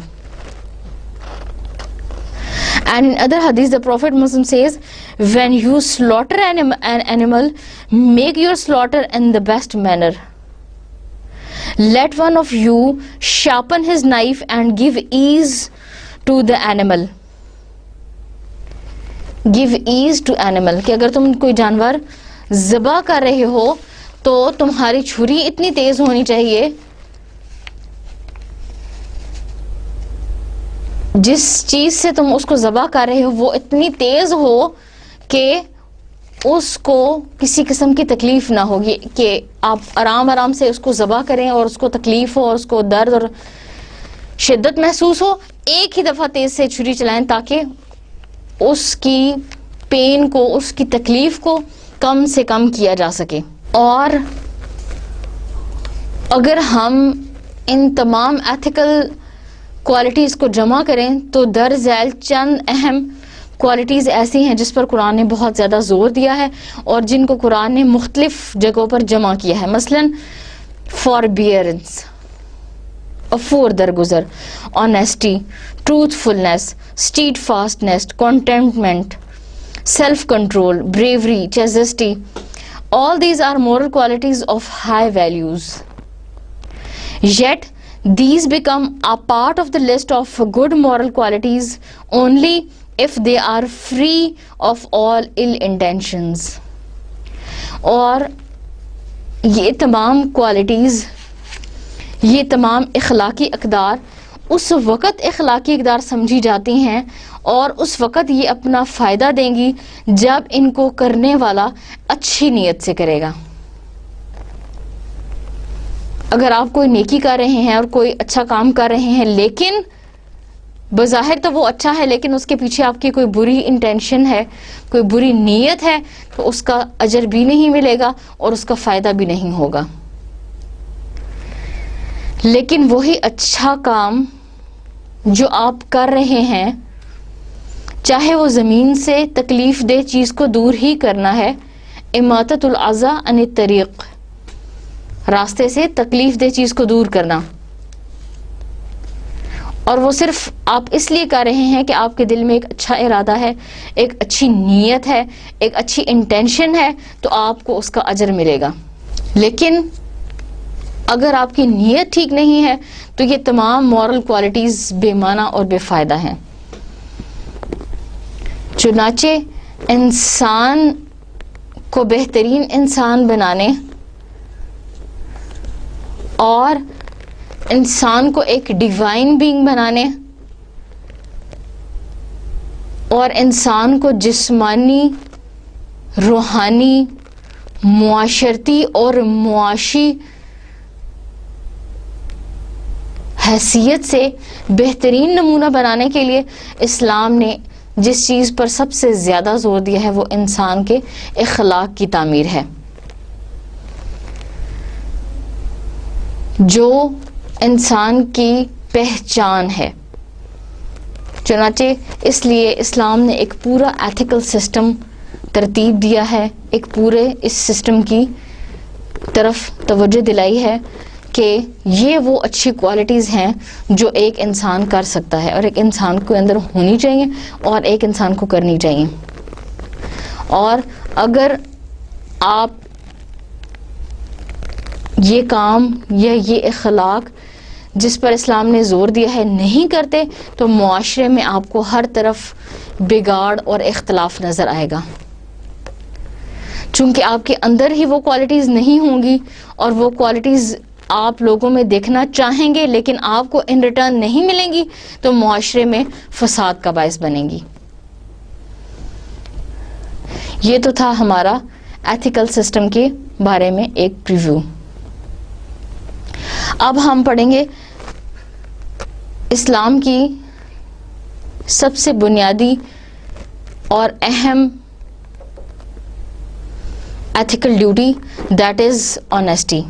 And in other hadith, the Prophet Muslim says, when you slaughter an animal, make your slaughter in the best manner. Let one of you sharpen his knife and give ease to the animal. Give ease to animal. کہ اگر تم کوئی جانور ذبح کر رہے ہو تو تمہاری چھری اتنی تیز ہونی چاہیے, جس چیز سے تم اس کو ذبح کر رہے ہو وہ اتنی تیز ہو کہ اس کو کسی قسم کی تکلیف نہ ہوگی, کہ آپ آرام آرام سے اس کو ذبح کریں اور اس کو تکلیف ہو اور اس کو درد اور شدت محسوس ہو, ایک ہی دفعہ تیز سے چھری چلائیں تاکہ اس کی پین کو, اس کی تکلیف کو کم سے کم کیا جا سکے. اور اگر ہم ان تمام ایتھیکل کوالٹیز کو جمع کریں تو در ذیل چند اہم کوالٹیز ایسی ہیں جس پر قرآن نے بہت زیادہ زور دیا ہے اور جن کو قرآن نے مختلف جگہوں پر جمع کیا ہے. مثلاً فاربیئرنس, افور درگزر, honesty, truthfulness, steadfastness, contentment, self control, bravery, chastity. All these are moral qualities of high values. Yet these become a part of the list of good moral qualities only if they are free of all ill intentions. اور یہ تمام qualities, یہ تمام اخلاقی اقدار اس وقت اخلاقی اقدار سمجھی جاتی ہیں اور اس وقت یہ اپنا فائدہ دیں گی جب ان کو کرنے والا اچھی نیت سے کرے گا. اگر آپ کوئی نیکی کر رہے ہیں اور کوئی اچھا کام کر رہے ہیں لیکن بظاہر تو وہ اچھا ہے لیکن اس کے پیچھے آپ کی کوئی بری انٹینشن ہے, کوئی بری نیت ہے, تو اس کا اجر بھی نہیں ملے گا اور اس کا فائدہ بھی نہیں ہوگا. لیکن وہی اچھا کام جو آپ کر رہے ہیں, چاہے وہ زمین سے تکلیف دہ چیز کو دور ہی کرنا ہے, اماطۃ الاذی عن الطریق, راستے سے تکلیف دہ چیز کو دور کرنا, اور وہ صرف آپ اس لیے کر رہے ہیں کہ آپ کے دل میں ایک اچھا ارادہ ہے, ایک اچھی نیت ہے, ایک اچھی انٹینشن ہے, تو آپ کو اس کا اجر ملے گا. لیکن اگر آپ کی نیت ٹھیک نہیں ہے تو یہ تمام مورل کوالٹیز بے معنی اور بے فائدہ ہیں. چنانچہ انسان کو بہترین انسان بنانے اور انسان کو ایک ڈیوائن بینگ بنانے اور انسان کو جسمانی, روحانی, معاشرتی اور معاشی حیثیت سے بہترین نمونہ بنانے کے لیے اسلام نے جس چیز پر سب سے زیادہ زور دیا ہے وہ انسان کے اخلاق کی تعمیر ہے، جو انسان کی پہچان ہے. چنانچہ اس لیے اسلام نے ایک پورا ایتھیکل سسٹم ترتیب دیا ہے، ایک پورے اس سسٹم کی طرف توجہ دلائی ہے کہ یہ وہ اچھی کوالٹیز ہیں جو ایک انسان کر سکتا ہے اور ایک انسان کے اندر ہونی چاہیے اور ایک انسان کو کرنی چاہیے. اور اگر آپ یہ کام یا یہ اخلاق جس پر اسلام نے زور دیا ہے نہیں کرتے تو معاشرے میں آپ کو ہر طرف بگاڑ اور اختلاف نظر آئے گا، چونکہ آپ کے اندر ہی وہ کوالٹیز نہیں ہوں گی اور وہ کوالٹیز آپ لوگوں میں دیکھنا چاہیں گے لیکن آپ کو ان ریٹرن نہیں ملیں گی تو معاشرے میں فساد کا باعث بنیں گی. یہ تو تھا ہمارا ایتھیکل سسٹم کے بارے میں ایک پریویو. اب ہم پڑھیں گے اسلام کی سب سے بنیادی اور اہم ethical duty, that is honesty.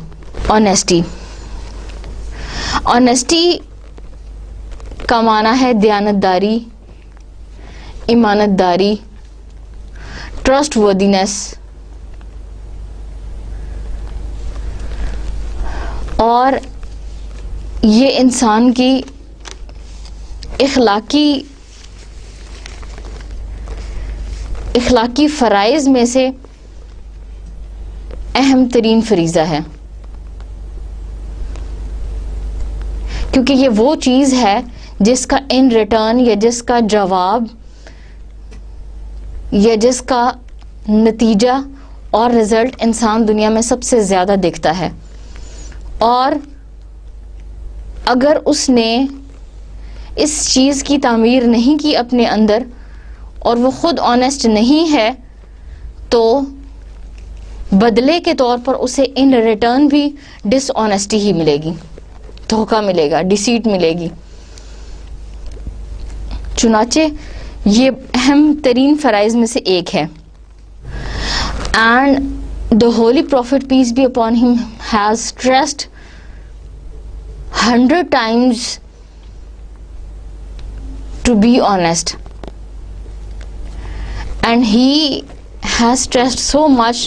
Honesty کا معنی ہے دیانتداری، ایمانت داری، ٹرسٹ وردینس، اور یہ انسان کی اخلاقی فرائض میں سے اہم ترین فریضہ ہے، کیونکہ یہ وہ چیز ہے جس کا ان ریٹرن یا جس کا جواب یا جس کا نتیجہ اور رزلٹ انسان دنیا میں سب سے زیادہ دیکھتا ہے. اور اگر اس نے اس چیز کی تعمیر نہیں کی اپنے اندر اور وہ خود آنیسٹ نہیں ہے تو بدلے کے طور پر اسے ان ریٹرن بھی ڈس آنیسٹی ہی ملے گی، دھوکہ ملے گا، ڈیسیٹ ملے گی. چنانچہ یہ اہم ترین فرائض میں سے ایک ہے. And the holy prophet, peace be upon him, has stressed 100 times to be honest, and he has stressed so much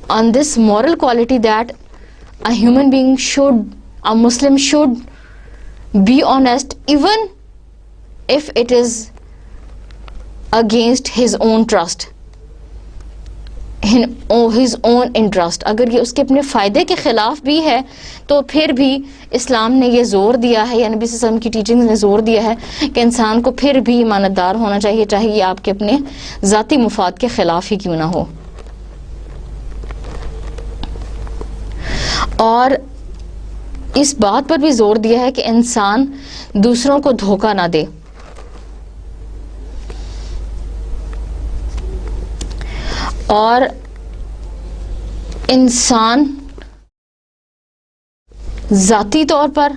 on this moral quality that a human being should, a Muslim should be honest even if it is against his own trust, his own interest. اگر یہ اس کے اپنے فائدے کے خلاف بھی ہے تو پھر بھی اسلام نے یہ زور دیا ہے یا نبی صلی اللہ علیہ وسلم کی ٹیچنگ نے زور دیا ہے کہ انسان کو پھر بھی ایمانت دار ہونا چاہیے، چاہے یہ آپ کے اپنے ذاتی مفاد کے خلاف ہی کیوں نہ ہو. اور اس بات پر بھی زور دیا ہے کہ انسان دوسروں کو دھوکہ نہ دے. اور انسان ذاتی طور پر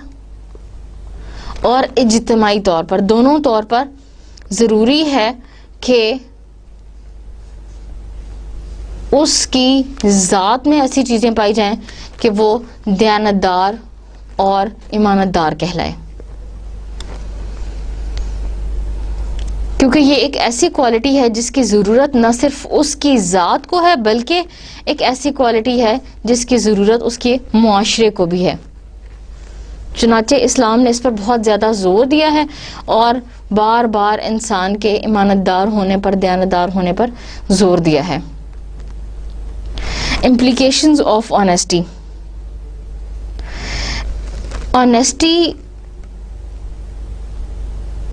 اور اجتماعی طور پر، دونوں طور پر ضروری ہے کہ اس کی ذات میں ایسی چیزیں پائی جائیں کہ وہ دیانتدار اور ایمانت دار کہلائے، کیونکہ یہ ایک ایسی کوالٹی ہے جس کی ضرورت نہ صرف اس کی ذات کو ہے بلکہ ایک ایسی کوالٹی ہے جس کی ضرورت اس کے معاشرے کو بھی ہے. چنانچہ اسلام نے اس پر بہت زیادہ زور دیا ہے اور بار بار انسان کے ایمانت دار ہونے پر، دیانتدار ہونے پر زور دیا ہے. Implications of honesty. Honesty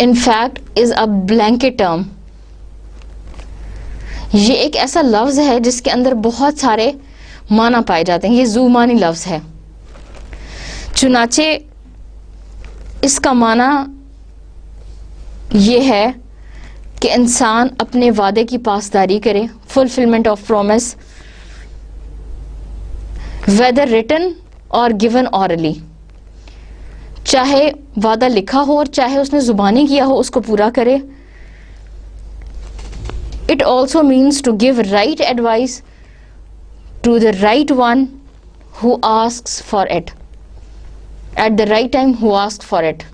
in fact is a blanket term. یہ ایک ایسا لفظ ہے جس کے اندر بہت سارے معنی پائے جاتے ہیں، یہ ذو معنی لفظ ہے. چنانچہ اس کا معنی یہ ہے کہ انسان اپنے وعدے کی پاسداری کرے، fulfillment of promise، whether written or given orally. چاہے وعدہ لکھا ہو اور چاہے اس نے زبانی کیا ہو اس کو پورا کرے. It also means to give right advice to the right one who asks for it at the right time, who asks for it.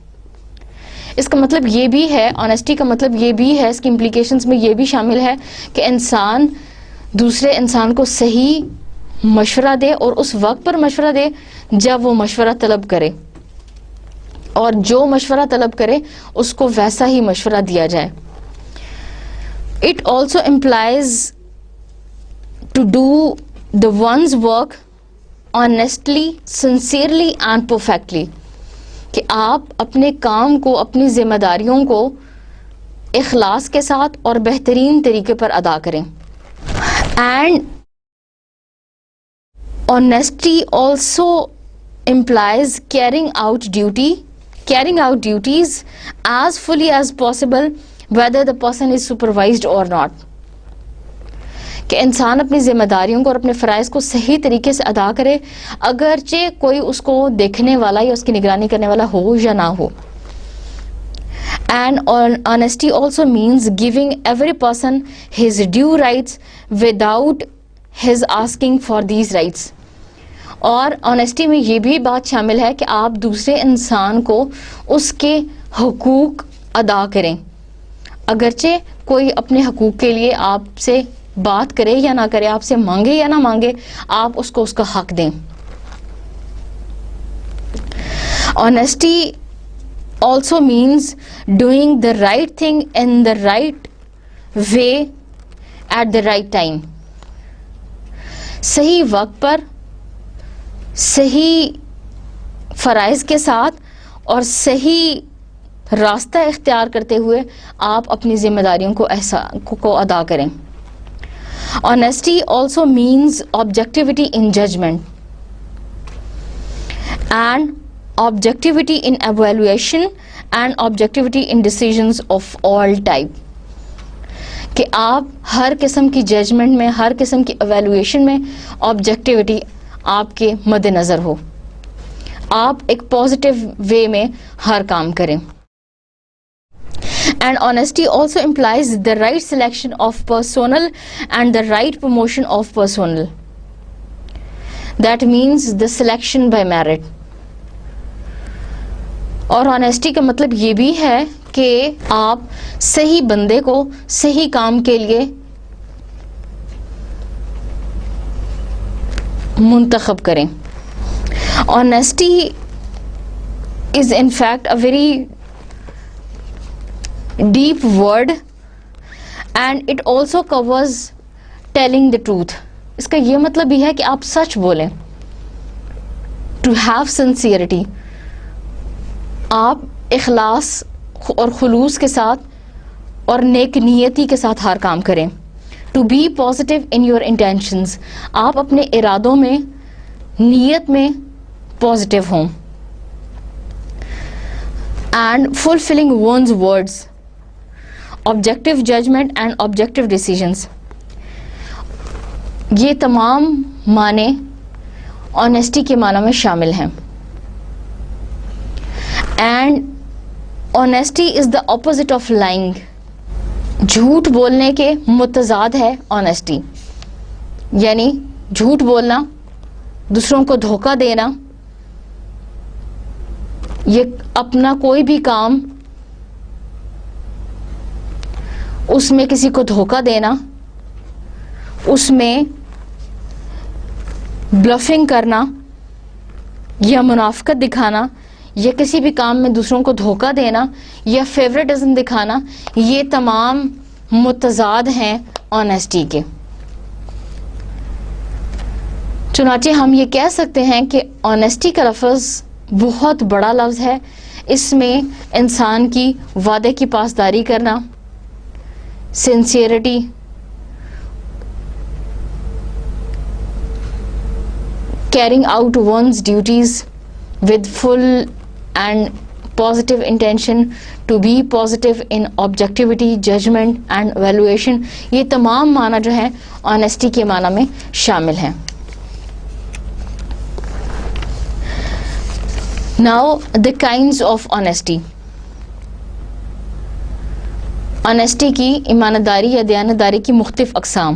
اس کا مطلب یہ بھی ہے, آنیسٹی کا مطلب یہ بھی ہے, اس کی امپلیکیشنز میں یہ بھی شامل ہے کہ انسان دوسرے انسان کو صحیح مشورہ دے اور اس وقت پر مشورہ دے جب وہ مشورہ طلب کرے, اور جو مشورہ طلب کرے اس کو ویسا ہی مشورہ دیا جائے. It also implies to do the one's work honestly, sincerely and perfectly. کہ آپ اپنے کام کو, اپنی ذمہ داریوں کو اخلاص کے ساتھ اور بہترین طریقے پر ادا کریں. And honesty also implies carrying out duties as fully as possible, whether the person is supervised or not. کہ انسان اپنی ذمہ داریوں کو اور اپنے فرائض کو صحیح طریقے سے ادا کرے اگرچہ کوئی اس کو دیکھنے والا یا اس کی نگرانی کرنے والا ہو یا نہ ہو. And honesty also means giving every person his due rights without his asking for these rights. اور آنیسٹی میں یہ بھی بات شامل ہے کہ آپ دوسرے انسان کو اس کے حقوق ادا کریں اگرچہ کوئی اپنے حقوق کے لیے آپ سے بات کرے یا نہ کرے, آپ سے مانگے یا نہ مانگے, آپ اس کو اس کا حق دیں. Honesty also means doing the right thing in the right way at the right time. صحیح وقت پر صحیح فرائض کے ساتھ اور صحیح راستہ اختیار کرتے ہوئے آپ اپنی ذمہ داریوں کو ادا کریں. Honesty also means objectivity in judgment and objectivity in evaluation and objectivity in decisions of all type. کہ آپ ہر قسم کی ججمنٹ میں, ہر قسم کی ایویلویشن میں آبجیکٹیوٹی آپ کے مد نظر ہو, آپ ایک پازیٹیو وے میں ہر کام کریں. And honesty also implies the right selection of personnel and the right promotion of personnel. That means the selection by merit. اور honesty کا مطلب یہ بھی ہے کہ آپ صحیح بندے کو صحیح کام کے لیے منتخب کریں. Honesty is in fact a very deep word and it also covers telling the truth. اس کا یہ مطلب بھی ہے کہ آپ سچ بولیں. To have sincerity. آپ اخلاص اور خلوص کے ساتھ اور نیک نیتی کے ساتھ ہر کام کریں. To be positive in your intentions. آپ اپنے ارادوں میں, نیت میں پازیٹیو ہوں. And fulfilling one's words. Objective judgment and objective decisions. یہ تمام معنی آنیسٹی کے معنی میں شامل ہیں. And honesty is the opposite of lying. جھوٹ بولنے کے متضاد ہے آنیسٹی, یعنی جھوٹ بولنا, دوسروں کو دھوکہ دینا, یہ اپنا کوئی بھی کام اس میں کسی کو دھوکہ دینا, اس میں بلفنگ کرنا یا منافقت دکھانا یا کسی بھی کام میں دوسروں کو دھوکہ دینا یا فیوریٹزم دکھانا, یہ تمام متضاد ہیں آنیسٹی کے. چنانچہ ہم یہ کہہ سکتے ہیں کہ آنیسٹی کا لفظ بہت بڑا لفظ ہے. اس میں انسان کی وعدے کی پاسداری کرنا, sincerity, carrying out one's duties with full and positive intention, to be positive in objectivity, judgment and evaluation, یہ تمام معنی جو ہیں آنیسٹی کے معنی میں شامل ہیں. Now the kinds of honesty. Honesty کی ایمانداری یا دیانتداری کی مختلف اقسام.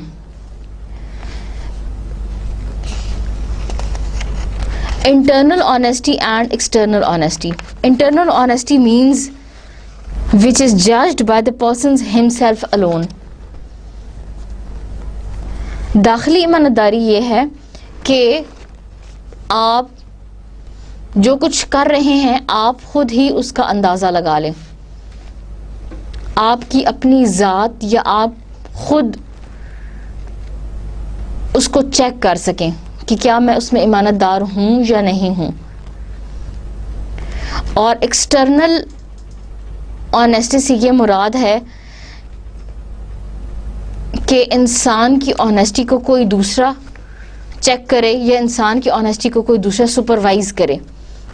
Internal honesty and external honesty. Internal honesty means which is judged by the person himself alone. داخلی ایمانداری یہ ہے کہ آپ جو کچھ کر رہے ہیں آپ خود ہی اس کا اندازہ لگا لیں. آپ کی اپنی ذات یا آپ خود اس کو چیک کر سکیں کہ کیا میں اس میں ایمانت دار ہوں یا نہیں ہوں. اور ایکسٹرنل آنیسٹی سے یہ مراد ہے کہ انسان کی آنیسٹی کو کوئی دوسرا چیک کرے یا انسان کی آنیسٹی کو کوئی دوسرا سپروائز کرے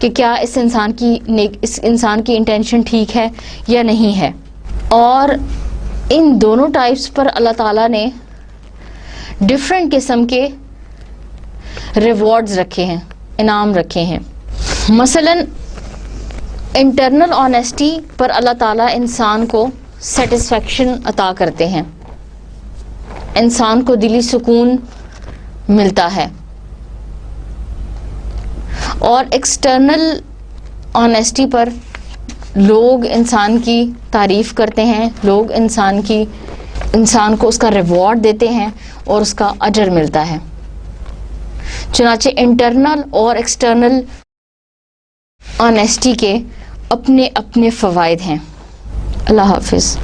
کہ کیا اس انسان کی انٹینشن ٹھیک ہے یا نہیں ہے. اور ان دونوں ٹائپس پر اللہ تعالیٰ نے ڈفرینٹ قسم کے ریوارڈز رکھے ہیں, انعام رکھے ہیں. مثلا انٹرنل آنیسٹی پر اللہ تعالیٰ انسان کو سیٹسفیکشن عطا کرتے ہیں, انسان کو دلی سکون ملتا ہے. اور ایکسٹرنل آنیسٹی پر لوگ انسان کی تعریف کرتے ہیں, لوگ انسان کو اس کا ریوارڈ دیتے ہیں اور اس کا اجر ملتا ہے. چنانچہ انٹرنل اور ایکسٹرنل آنیسٹی کے اپنے اپنے فوائد ہیں. اللہ حافظ.